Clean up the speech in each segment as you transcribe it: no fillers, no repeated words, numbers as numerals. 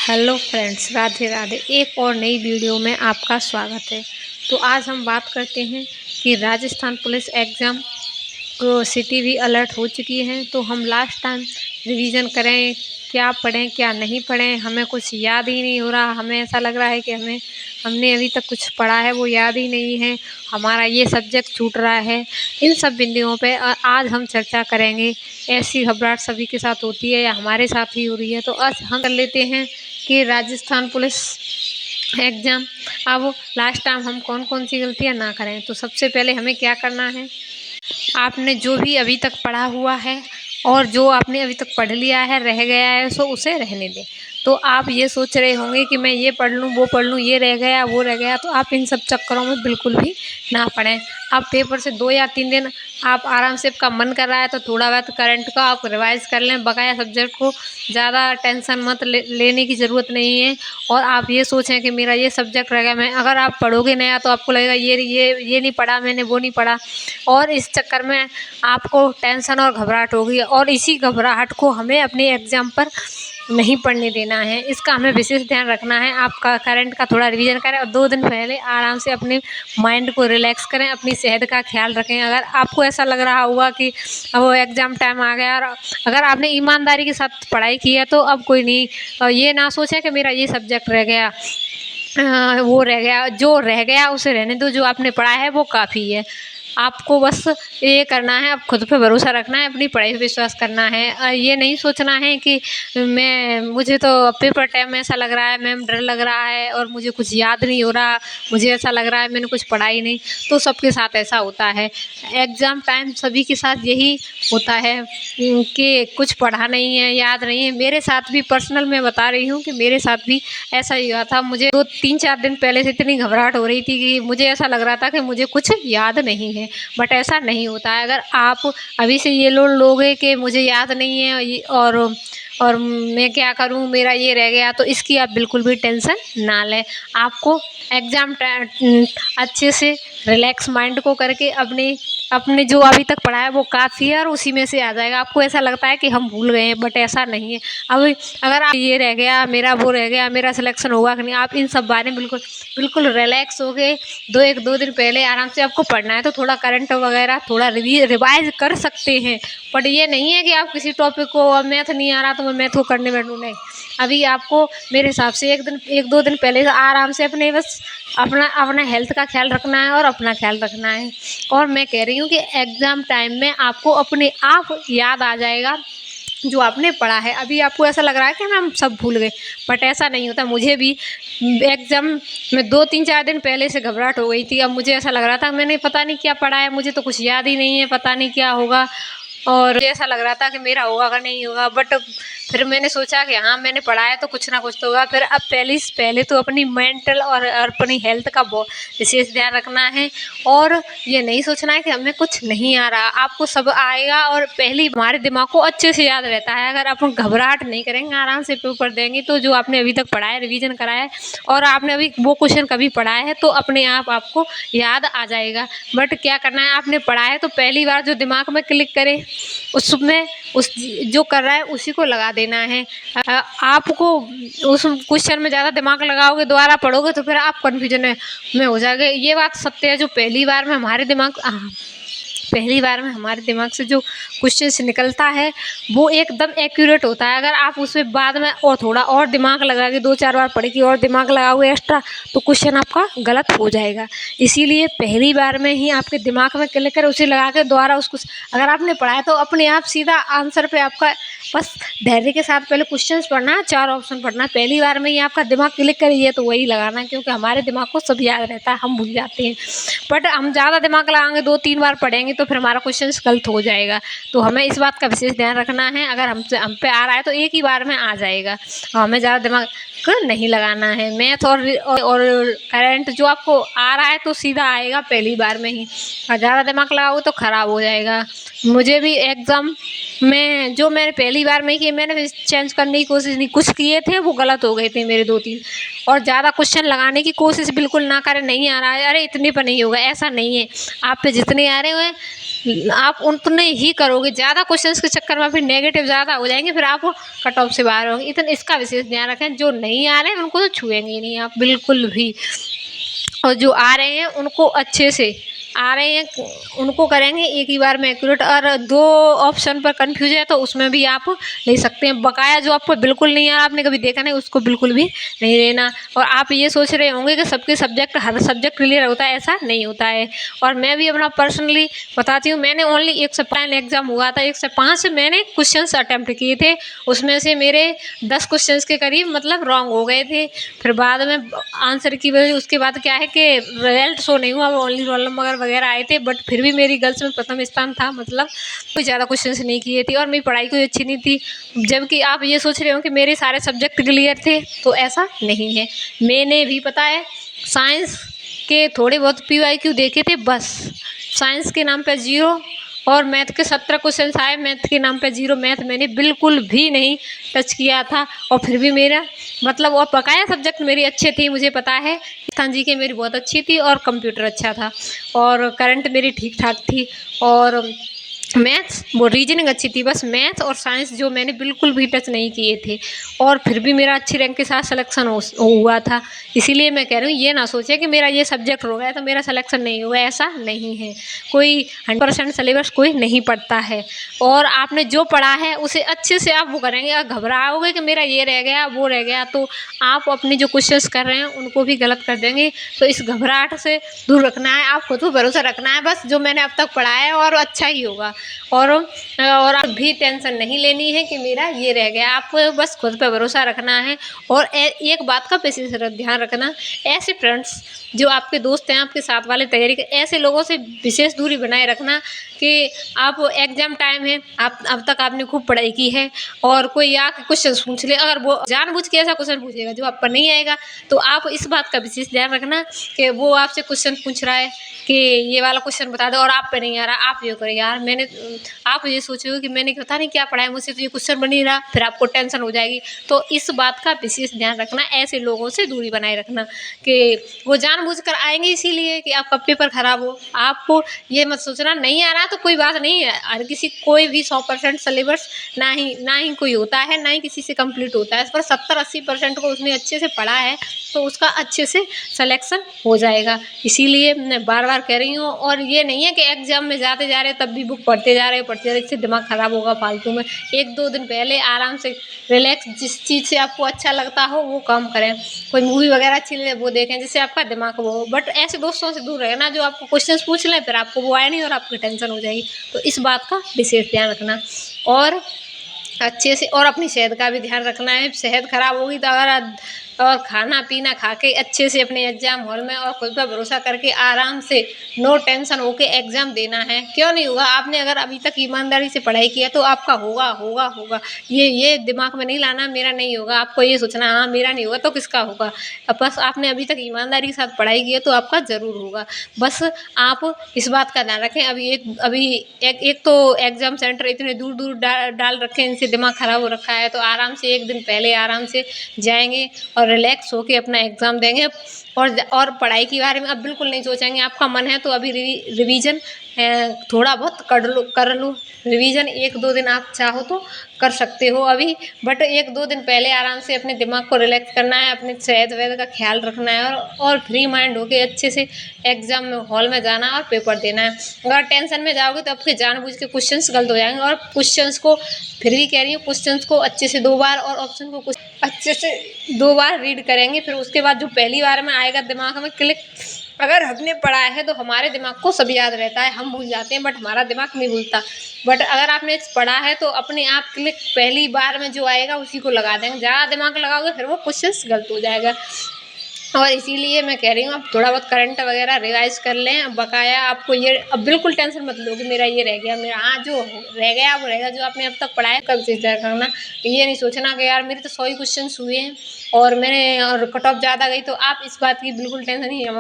Hello friends, Radhe Radhe. एक और नई वीडियो में आपका स्वागत है। तो आज हम बात करते हैं कि राजस्थान पुलिस एग्ज़ाम को सिटी भी अलर्ट हो चुकी है। तो हम लास्ट टाइम रिवीजन करें, क्या पढ़ें क्या नहीं पढ़ें, हमें कुछ याद ही नहीं हो रहा। हमें ऐसा लग रहा है कि हमने अभी तक कुछ पढ़ा है वो याद ही नहीं है, हमारा ये सब्जेक्ट छूट रहा है। इन सब बिंदुओं पे आज हम चर्चा करेंगे। ऐसी घबराहट सभी के साथ होती है या हमारे साथ ही हो रही है। तो आज हम कर लेते हैं कि राजस्थान पुलिस एग्ज़ाम अब लास्ट टाइम हम कौन कौन सी गलतियां ना करें। तो सबसे पहले हमें क्या करना है, आपने जो भी अभी तक पढ़ा हुआ है और जो आपने अभी तक पढ़ लिया है रह गया है सो उसे रहने दें। तो आप ये सोच रहे होंगे कि मैं ये पढ़ लूँ वो पढ़ लूँ, ये रह गया वो रह गया, तो आप इन सब चक्करों में बिल्कुल भी ना पढ़ें। आप पेपर से 2 या 3 दिन आप आराम से, आपका मन कर रहा है तो थोड़ा बहुत करंट का आप रिवाइज कर लें। बकाया सब्जेक्ट को ज़्यादा टेंशन मत लेने की ज़रूरत नहीं है। और आप ये सोचें कि मेरा ये सब्जेक्ट रह गया, मैं अगर आप पढ़ोगे नया तो आपको लगेगा ये नहीं पढ़ा मैंने, वो नहीं पढ़ा, और इस चक्कर में आपको टेंशन और घबराहट होगी। और इसी घबराहट को हमें अपने एग्ज़ाम पर नहीं पढ़ने देना है, इसका हमें विशेष ध्यान रखना है। आपका करंट का थोड़ा रिवीजन करें और 2 दिन पहले आराम से अपने माइंड को रिलैक्स करें, अपनी सेहत का ख्याल रखें। अगर आपको ऐसा लग रहा होगा कि अब वो एग्ज़ाम टाइम आ गया और अगर आपने ईमानदारी के साथ पढ़ाई की है तो अब कोई नहीं, ये ना सोचें कि मेरा ये सब्जेक्ट रह गया, वो रह गया। जो रह गया उसे रहने दो, जो आपने पढ़ा है वो काफ़ी है। आपको बस ये करना है, अब खुद पे भरोसा रखना है, अपनी पढ़ाई पे विश्वास करना है। ये नहीं सोचना है कि मुझे तो पेपर टाइम में ऐसा लग रहा है, मैम डर लग रहा है और मुझे कुछ याद नहीं हो रहा, मुझे ऐसा लग रहा है मैंने कुछ पढ़ा ही नहीं। तो सबके साथ ऐसा होता है, एग्ज़ाम टाइम सभी के साथ यही होता है कि कुछ पढ़ा नहीं है, याद नहीं है। मेरे साथ भी पर्सनल मैं बता रही हूँ कि मेरे साथ भी ऐसा ही हुआ था। मुझे 2-3-4 दिन पहले से इतनी घबराहट हो रही थी कि मुझे ऐसा लग रहा था कि मुझे कुछ याद नहीं है। बट ऐसा नहीं होता है। अगर आप अभी से ये लोगे कि मुझे याद नहीं है और मैं क्या करूं, मेरा ये रह गया, तो इसकी आप बिल्कुल भी टेंशन ना लें। आपको एग्ज़ाम अच्छे से रिलैक्स माइंड को करके अपने अपने जो अभी तक पढ़ा है वो काफ़ी है और उसी में से आ जाएगा। आपको ऐसा लगता है कि हम भूल गए हैं, बट ऐसा नहीं है। अब अगर आप ये रह गया, मेरा वो रह गया, मेरा सिलेक्शन होगा कि नहीं, आप इन सब बारे में बिल्कुल बिल्कुल रिलैक्स हो गए। 2 दिन पहले आराम से आपको पढ़ना है तो थोड़ा करंट वगैरह थोड़ा रिवाइज कर सकते हैं। बट ये नहीं है कि आप किसी टॉपिक को, अब मैथ नहीं आ रहा तो मैं मैथ को करने बैठूँ, नहीं। अभी आपको मेरे हिसाब से 1-2 दिन पहले से आराम से अपने बस अपना अपना हेल्थ का ख्याल रखना है और अपना ख्याल रखना है। और मैं कह रही हूँ कि एग्ज़ाम टाइम में आपको अपने आप याद आ जाएगा जो आपने पढ़ा है। अभी आपको ऐसा लग रहा है कि हम सब भूल गए, बट ऐसा नहीं होता। मुझे भी एग्ज़ाम में 2-3-4 दिन पहले से घबराहट हो गई थी। अब मुझे ऐसा लग रहा था मैंने पता नहीं क्या पढ़ा है, मुझे तो कुछ याद ही नहीं है, पता नहीं क्या होगा। और मुझे ऐसा लग रहा था कि मेरा होगा कि नहीं होगा। बट फिर मैंने सोचा कि हाँ मैंने पढ़ा है तो कुछ ना कुछ तो होगा। फिर अब पहले तो अपनी मेंटल और अपनी हेल्थ का बहुत विशेष ध्यान रखना है। और ये नहीं सोचना है कि हमें कुछ नहीं आ रहा, आपको सब आएगा। और पहली हमारे दिमाग को अच्छे से याद रहता है। अगर आप घबराहट नहीं करेंगे, आराम से पेपर देंगे, तो जो आपने अभी तक पढ़ा है, रिवीजन करा है और आपने अभी वो क्वेश्चन कभी पढ़ा है तो अपने आप आपको याद आ जाएगा। बट क्या करना है, आपने पढ़ा है तो पहली बार जो दिमाग में क्लिक करे उसमें उस जो कर रहा है उसी को लगा देना है। आपको उस क्वेश्चन में ज़्यादा दिमाग लगाओगे, दोबारा पढ़ोगे तो फिर आप कन्फ्यूजन में हो जाओगे। ये बात सत्य है। जो पहली बार में हमारे दिमाग से जो क्वेश्चन निकलता है वो एकदम एक्यूरेट होता है। अगर आप उसमें बाद में और थोड़ा और दिमाग लगा के 2-4 बार पढ़ के और दिमाग लगाओगे एक्स्ट्रा, तो क्वेश्चन आपका गलत हो जाएगा। इसीलिए पहली बार में ही आपके दिमाग में क्लिक कर उसे लगा के दोबारा उसको, अगर आपने पढ़ा है तो अपने आप सीधा आंसर पे आपका बस धैर्य के साथ पहले क्वेश्चंस पढ़ना, 4 ऑप्शन पढ़ना। पहली बार में ही आपका दिमाग क्लिक करिए तो वही लगाना, क्योंकि हमारे दिमाग को सब याद रहता है, हम भूल जाते हैं। बट हम ज़्यादा दिमाग लगाएंगे, 2-3 बार पढ़ेंगे तो फिर हमारा क्वेश्चन गलत हो जाएगा। तो हमें इस बात का विशेष ध्यान रखना है। अगर हम पे आ रहा है तो एक ही बार में आ जाएगा, हमें ज़्यादा दिमाग को नहीं लगाना है। मैथ और करंट जो आपको आ रहा है तो सीधा आएगा पहली बार में ही, और ज़्यादा दिमाग लगाओगे तो ख़राब हो जाएगा। मुझे भी एग्ज़ाम में जो मैंने पहली बार में किए, मैंने चेंज करने की कोशिश नहीं, कुछ किए थे वो गलत हो गए थे मेरे 2-3, और ज़्यादा क्वेश्चन लगाने की कोशिश बिल्कुल ना करें। नहीं आ रहा है, अरे इतने पर नहीं होगा, ऐसा नहीं है। आप पे जितने आ रहे हैं आप उतने ही करोगे। ज़्यादा क्वेश्चंस के चक्कर में फिर नेगेटिव ज़्यादा हो जाएंगे, फिर आप कट ऑफ से बाहर होंगे। इतना इसका विशेष ध्यान रखें। जो नहीं आ रहे हैं उनको तो छुएंगे ही नहीं आप बिल्कुल भी, और जो आ रहे हैं उनको अच्छे से आ रहे हैं उनको करेंगे एक ही बार में एक्यूरेट। और 2 ऑप्शन पर कंफ्यूज है तो उसमें भी आप ले सकते हैं। बकाया जो आपको बिल्कुल नहीं आ रहा, आपने कभी देखा नहीं, उसको बिल्कुल भी नहीं लेना। और आप ये सोच रहे होंगे कि सबके सब्जेक्ट हर सब्जेक्ट क्लियर होता है, ऐसा नहीं होता है। और मैं भी अपना पर्सनली बताती हूँ, मैंने ओनली 1 से 5 एग्जाम हुआ था, 1 से 5 मैंने क्वेश्चन अटैम्प्ट किए थे। उसमें से मेरे 10 क्वेश्चन के करीब मतलब रॉन्ग हो गए थे। फिर बाद में आंसर की वजह उसके बाद क्या है कि रिजल्ट शो नहीं हुआ, ओनली रोल नंबर वगैरह आए थे। बट फिर भी मेरी गर्ल्स में प्रथम स्थान था, मतलब कोई ज़्यादा क्वेश्चंस नहीं किए थे और मेरी पढ़ाई कोई अच्छी नहीं थी। जबकि आप ये सोच रहे हो कि मेरे सारे सब्जेक्ट क्लियर थे, तो ऐसा नहीं है। मैंने भी पता है साइंस के थोड़े बहुत PYQ देखे थे बस। साइंस के नाम पे 0 और मैथ के 17 क्वेश्चन आए, मैथ के नाम पे 0। मैथ मैंने बिल्कुल भी नहीं टच किया था और फिर भी मेरा मतलब, और बकाया सब्जेक्ट मेरी अच्छे थे, मुझे पता है। राजस्थान जी के मेरी बहुत अच्छी थी और कंप्यूटर अच्छा था और करंट मेरी ठीक ठाक थी और मैथ्स वो रीजनिंग अच्छी थी। बस मैथ और साइंस जो मैंने बिल्कुल भी टच नहीं किए थे और फिर भी मेरा अच्छी रैंक के साथ सिलेक्शन हुआ था। इसीलिए मैं कह रही हूँ ये ना सोचे कि मेरा ये सब्जेक्ट हो गया तो मेरा सिलेक्शन नहीं हुआ, ऐसा नहीं है। कोई 100% सिलेबस कोई नहीं पढ़ता है और आपने जो पढ़ा है उसे अच्छे से आप वो करेंगे। अगर घबराओगे कि मेरा ये रह गया वो रह गया, तो आप अपने जो क्वेश्चंस कर रहे हैं उनको भी गलत कर देंगे। तो इस घबराहट से दूर रखना है, आप खुद पर भरोसा रखना है। बस जो मैंने अब तक पढ़ा है और अच्छा ही होगा। और आप भी टेंशन नहीं लेनी है कि मेरा ये रह गया, आपको बस खुद पे भरोसा रखना है। और एक बात का विशेष ध्यान रखना, ऐसे फ्रेंड्स जो आपके दोस्त हैं, आपके साथ वाले तैयारी के, ऐसे लोगों से विशेष दूरी बनाए रखना कि आप एग्जाम टाइम है, आप अब तक आपने खूब पढ़ाई की है और कोई आके क्वेश्चन पूछ ले, अगर वो जानबूझ के ऐसा क्वेश्चन पूछेगा जो आप पर नहीं आएगा, तो आप इस बात का विशेष ध्यान रखना कि वो आपसे क्वेश्चन पूछ रहा है कि ये वाला क्वेश्चन बता दो और आप पे नहीं आ रहा, आप ये करें यार मैंने, आप ये सोचोगे कि मैंने पता नहीं क्या पढ़ा है, मुझसे तो ये क्वेश्चन बन नहीं रहा, फिर आपको टेंशन हो जाएगी। तो इस बात का विशेष ध्यान रखना, ऐसे लोगों से दूरी बनाए रखना कि वो जानबूझकर आएंगे इसीलिए कि आपका पेपर खराब हो। आपको ये मत सोचना नहीं आ रहा तो कोई बात नहीं है, हर किसी कोई भी 100% सिलेबस ना ही कोई होता है, ना ही किसी से कंप्लीट होता है। इस पर 70-80% को उसने अच्छे से पढ़ा है तो उसका अच्छे से सिलेक्शन हो जाएगा। इसीलिए मैं बार बार कह रही हूँ। और ये नहीं है कि एग्जाम में जाते जा रहे तब भी बुक पढ़ते जा रहे, इससे दिमाग खराब होगा फालतू में। 1-2 दिन पहले आराम से रिलैक्स, जिस चीज़ से आपको अच्छा लगता हो वो काम करें। कोई मूवी वगैरह अच्छी लगे वो देखें जिससे आपका दिमाग वो हो। बट ऐसे दोस्तों से दूर रहना जो आपको क्वेश्चन पूछ लें फिर आपको वो आए नहीं और आपकी टेंशन हो जाएगी। तो इस बात का विशेष ध्यान रखना और अच्छे से, और अपनी सेहत का भी ध्यान रखना है। सेहत खराब होगी तो अगर और खाना पीना खा के अच्छे से अपने एग्जाम हॉल में और खुद पर भरोसा करके आराम से नो टेंशन होके एग्जाम देना है। क्यों नहीं होगा? आपने अगर अभी तक ईमानदारी से पढ़ाई की है तो आपका होगा होगा होगा। ये दिमाग में नहीं लाना मेरा नहीं होगा, आपको ये सोचना हाँ मेरा नहीं होगा तो किसका होगा। अब बस आपने अभी तक ईमानदारी के साथ पढ़ाई की है तो आपका ज़रूर होगा। बस आप इस बात का ध्यान रखें। अभी एक तो एग्जाम सेंटर इतने दूर दूर डाल रखे हैं, इनसे दिमाग खराब हो रखा है। तो आराम से 1 दिन पहले आराम से जाएंगे और रिलैक्स होके अपना एग्ज़ाम देंगे और पढ़ाई के बारे में अब बिल्कुल नहीं सोचेंगे। आपका मन है तो अभी रिवीजन थोड़ा बहुत कर लो रिवीजन, 1-2 दिन आप चाहो तो कर सकते हो अभी। बट 1-2 दिन पहले आराम से अपने दिमाग को रिलैक्स करना है, अपने सेहत वेहत का ख्याल रखना है और फ्री माइंड होके अच्छे से एग्जाम में हॉल में जाना है और पेपर देना है। अगर टेंशन में जाओगे तो आपके जानबूझ के क्वेश्चंस गलत हो जाएंगे। और क्वेश्चंस को फिर भी कह रही हूँ, क्वेश्चंस को अच्छे से 2 बार और ऑप्शन को कुछ अच्छे से 2 बार रीड करेंगे। फिर उसके बाद जो पहली बार में आएगा दिमाग में क्लिक, अगर हमने पढ़ा है तो हमारे दिमाग को सब याद रहता है, हम भूल जाते हैं बट हमारा दिमाग नहीं भूलता। बट अगर आपने पढ़ा है तो अपने आप क्लिक पहली बार में जो आएगा उसी को लगा देंगे। ज़्यादा दिमाग लगाओगे फिर वो क्वेश्चन गलत हो जाएगा। और इसीलिए मैं कह रही हूँ आप थोड़ा बहुत करंट वगैरह रिवाइज कर लें। अब बकाया आपको ये अब बिल्कुल टेंशन मत लो कि मेरा ये रह गया, मेरा हाँ जो रह गया वो रहेगा। जो आपने अब तक पढ़ा है कब से करना, ये नहीं सोचना कि यार मेरे तो 100 ही क्वेश्चन हुए हैं और कट ऑफ ज़्यादा गई। तो आप इस बात की बिल्कुल टेंशन नहीं है।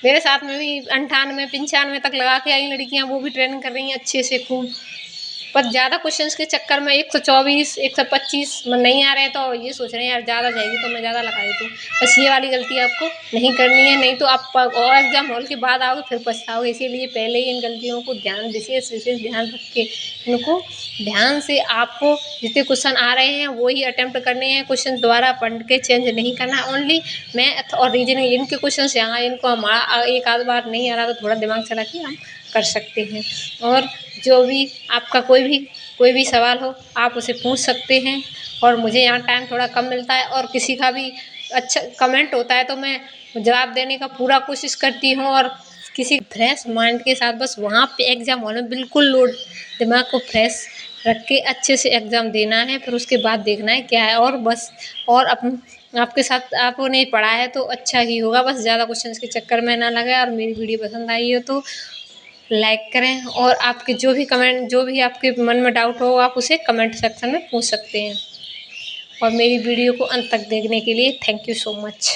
मेरे साथ में भी 98-95 तक लगा के आई लड़कियाँ, वो भी ट्रेनिंग कर रही हैं अच्छे से खूब। पर ज़्यादा क्वेश्चंस के चक्कर में 124 125 नहीं आ रहे तो ये सोच रहे हैं यार ज़्यादा जाएगी तो मैं ज़्यादा लगा देती हूँ। बस ये वाली गलती आपको नहीं करनी है, नहीं तो आप और एग्ज़ाम हॉल के बाद आओगे फिर पछताओगे। इसीलिए पहले ही इन गलतियों को विशेष ध्यान रख के इनको ध्यान से आपको जितने क्वेश्चन आ रहे हैं वो ही अटेम्प्ट करने हैं। क्वेश्चन दोबारा पढ़ के चेंज नहीं करना है। ओनली मैथ और रीजनिंग इनके क्वेश्चन यहाँ इनको हमारा एक आध बार नहीं आ रहा तो थोड़ा दिमाग चला के हम कर सकते हैं। और जो भी आपका कोई भी सवाल हो आप उसे पूछ सकते हैं। और मुझे यहाँ टाइम थोड़ा कम मिलता है और किसी का भी अच्छा कमेंट होता है तो मैं जवाब देने का पूरा कोशिश करती हूँ। और किसी फ्रेश माइंड के साथ बस वहाँ पे एग्ज़ाम हॉल में बिल्कुल दिमाग को फ्रेश रख के अच्छे से एग्ज़ाम देना है। फिर उसके बाद देखना है क्या है। और बस और आपके साथ आपने पढ़ा है तो अच्छा ही होगा। बस ज़्यादा क्वेश्चंस के चक्कर में ना लगे। और मेरी वीडियो पसंद आई हो तो लाइक करें। और आपके जो भी आपके मन में डाउट हो आप उसे कमेंट सेक्शन में पूछ सकते हैं। और मेरी वीडियो को अंत तक देखने के लिए थैंक यू सो मच।